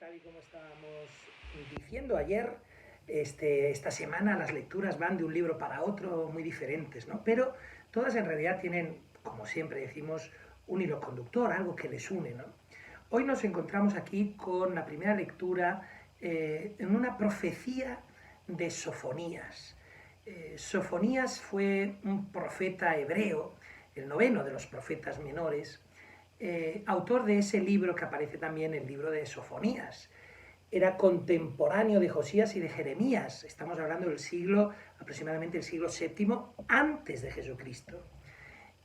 Tal y como estábamos diciendo ayer, esta semana las lecturas van de un libro para otro muy diferentes, ¿no? Pero todas en realidad tienen, como siempre decimos, un hilo conductor, algo que les une, ¿no? Hoy nos encontramos aquí con la primera lectura en una profecía de Sofonías. Sofonías fue un profeta hebreo, el noveno de los profetas menores, autor de ese libro que aparece también, el libro de Sofonías. Era contemporáneo de Josías y de Jeremías. Estamos hablando del siglo, aproximadamente el siglo VII antes de Jesucristo.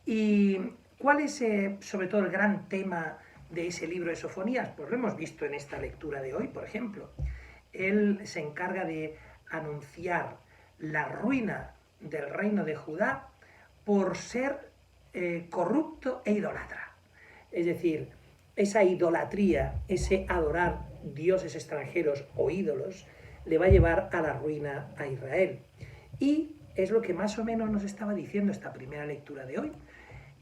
¿Y cuál es, sobre todo, el gran tema de ese libro de Sofonías? Pues lo hemos visto en esta lectura de hoy, por ejemplo. Él se encarga de anunciar la ruina del reino de Judá por ser corrupto e idólatra. Es decir, esa idolatría, ese adorar dioses extranjeros o ídolos, le va a llevar a la ruina a Israel. Y es lo que más o menos nos estaba diciendo esta primera lectura de hoy.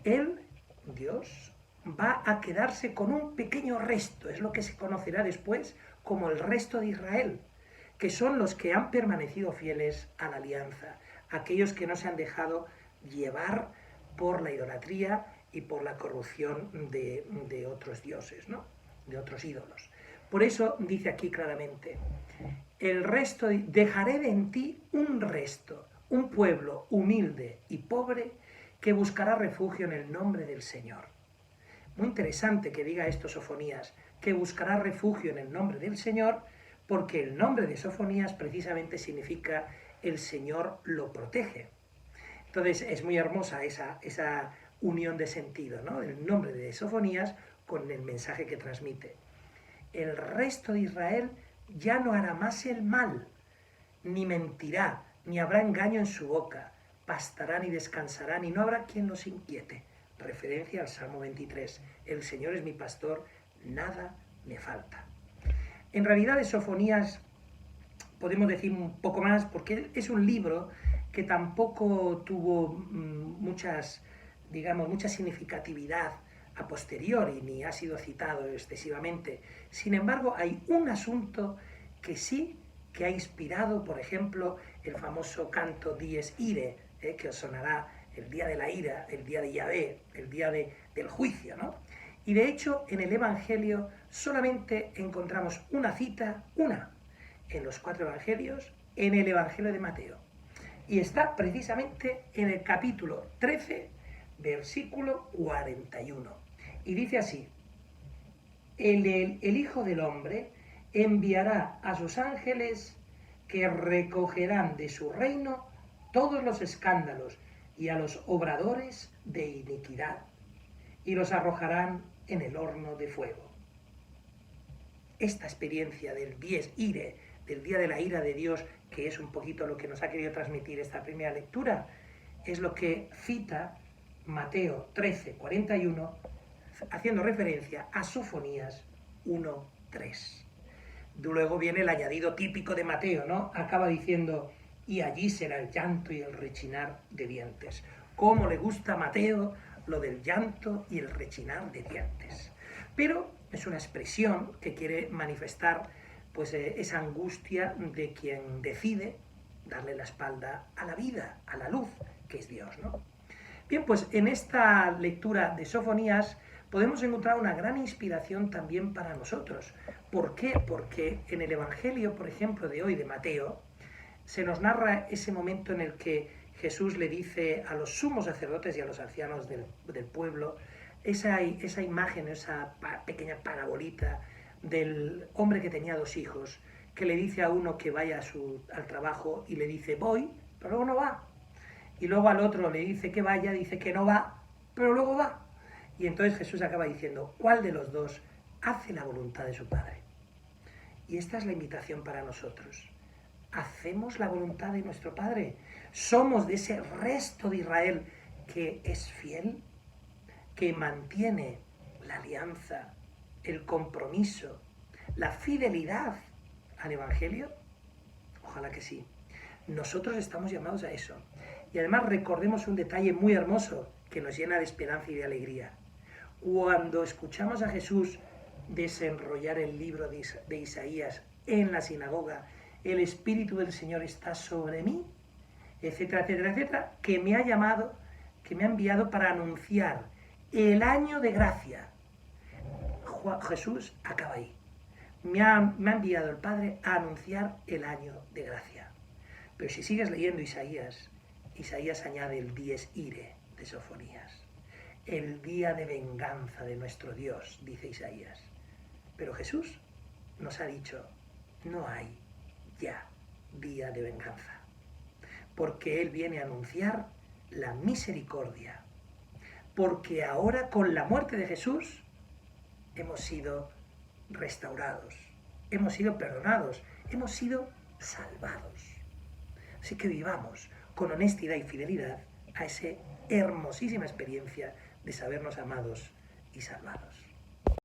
Él, Dios, va a quedarse con un pequeño resto, es lo que se conocerá después como el resto de Israel, que son los que han permanecido fieles a la alianza, aquellos que no se han dejado llevar por la idolatría y por la corrupción de otros dioses, ¿no? De otros ídolos. Por eso dice aquí claramente, el resto, dejaré de en ti un resto, un pueblo humilde y pobre que buscará refugio en el nombre del Señor. Muy interesante que diga esto Sofonías, que buscará refugio en el nombre del Señor, porque el nombre de Sofonías precisamente significa el Señor lo protege. Entonces es muy hermosa esa unión de sentido, ¿no? El nombre de Sofonías con el mensaje que transmite. El resto de Israel ya no hará más el mal, ni mentirá, ni habrá engaño en su boca, pastarán y descansarán y no habrá quien los inquiete. Referencia al Salmo 23. El Señor es mi pastor, nada me falta. En realidad de Sofonías podemos decir un poco más porque es un libro que tampoco tuvo mucha significatividad a posteriori, ni ha sido citado excesivamente. Sin embargo, hay un asunto que sí que ha inspirado, por ejemplo, el famoso canto Dies Irae, que os sonará el día de la ira, el día de Yahvé, el día del juicio, ¿no? Y de hecho, en el Evangelio solamente encontramos una cita, en los 4 Evangelios, en el Evangelio de Mateo. Y está precisamente en el capítulo 13, versículo 41. Y dice así, el Hijo del Hombre enviará a sus ángeles que recogerán de su reino todos los escándalos y a los obradores de iniquidad, y los arrojarán en el horno de fuego. Esta experiencia del Dies Irae, del día de la ira de Dios, que es un poquito lo que nos ha querido transmitir esta primera lectura, es lo que cita Mateo 13, 41, haciendo referencia a Sofonías 1, 3. Luego viene el añadido típico de Mateo, ¿no? Acaba diciendo, y allí será el llanto y el rechinar de dientes. ¿Cómo le gusta a Mateo lo del llanto y el rechinar de dientes? Pero es una expresión que quiere manifestar pues esa angustia de quien decide darle la espalda a la vida, a la luz, que es Dios, ¿no? Bien, pues en esta lectura de Sofonías podemos encontrar una gran inspiración también para nosotros. ¿Por qué? Porque en el Evangelio, por ejemplo, de hoy, de Mateo, se nos narra ese momento en el que Jesús le dice a los sumos sacerdotes y a los ancianos del pueblo esa imagen, esa pequeña parabolita del hombre que tenía 2 hijos, que le dice a uno que vaya al trabajo y le dice voy, pero luego no va. Y luego al otro le dice que vaya, dice que no va, pero luego va. Y entonces Jesús acaba diciendo, ¿cuál de los dos hace la voluntad de su Padre? Y esta es la invitación para nosotros. ¿Hacemos la voluntad de nuestro Padre? ¿Somos de ese resto de Israel que es fiel? ¿Que mantiene la alianza, el compromiso, la fidelidad al Evangelio? Ojalá que sí. Nosotros estamos llamados a eso. Y además recordemos un detalle muy hermoso que nos llena de esperanza y de alegría. Cuando escuchamos a Jesús desenrollar el libro de Isaías en la sinagoga, el Espíritu del Señor está sobre mí, etcétera, etcétera, etcétera, que me ha llamado, que me ha enviado para anunciar el año de gracia. Jesús acaba ahí. Me ha enviado el Padre a anunciar el año de gracia. Pero si sigues leyendo Isaías, Isaías añade el dies ire de Sofonías. El día de venganza de nuestro Dios, dice Isaías. Pero Jesús nos ha dicho, no hay ya día de venganza. Porque Él viene a anunciar la misericordia. Porque ahora con la muerte de Jesús hemos sido restaurados, hemos sido perdonados, hemos sido salvados. Así que vivamos con honestidad y fidelidad a esa hermosísima experiencia de sabernos amados y salvados.